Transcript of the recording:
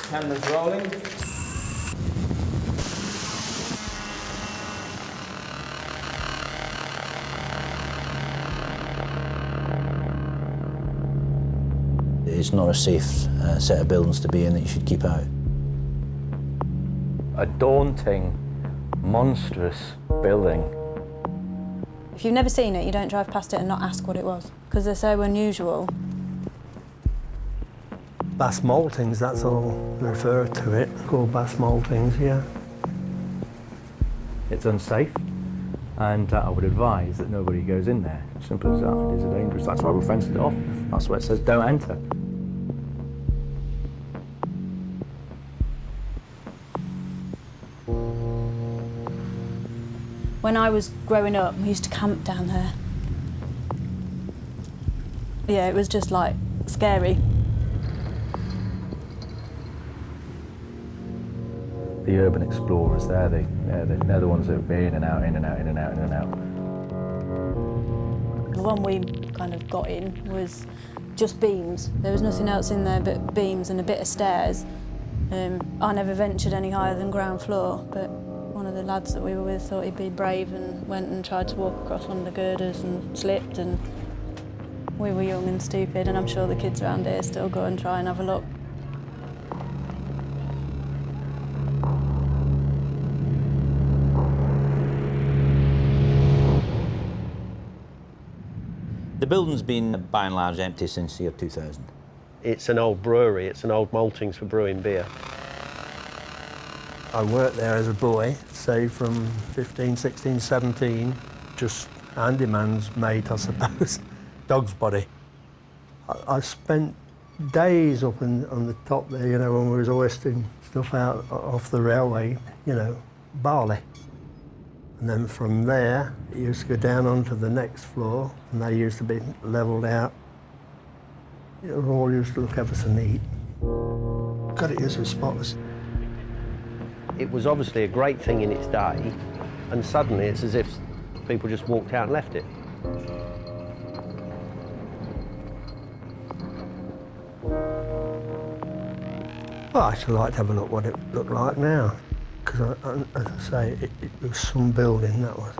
Cameras rolling. It's not a safe set of buildings to be in that you should keep out. A daunting, monstrous building. If you've never seen it, you don't drive past it and not ask what it was, because they're so unusual. Bass Maltings, that's all referred to it, called Bass Maltings, yeah. It's unsafe, and I would advise that nobody goes in there. Simple as that. It is a dangerous. That's why we fenced it off. That's why it says don't enter. When I was growing up, we used to camp down there. Yeah, it was just like scary. The urban explorers, they're the ones that would be in and out, in and out, in and out, in and out. The one we kind of got in was just beams. There was nothing else in there but beams and a bit of stairs. I never ventured any higher than ground floor, but one of the lads that we were with thought he'd be brave and went and tried to walk across one of the girders and slipped, and we were young and stupid, and I'm sure the kids around here still go and try and have a look. The building's been by and large empty since the year 2000. It's an old brewery, it's an old maltings for brewing beer. I worked there as a boy, say from 15, 16, 17, just handyman's mate, I suppose. Dog's body. I spent days up on the top there, you know, when we was hoisting stuff out off the railway, you know, barley. And then from there, it used to go down onto the next floor, and they used to be levelled out. It all used to look ever so neat. God, it used to be spotless. It was obviously a great thing in its day, and suddenly it's as if people just walked out and left it. Well, I'd actually like to have a look what it looked like now, because as I say, it was some building, that was.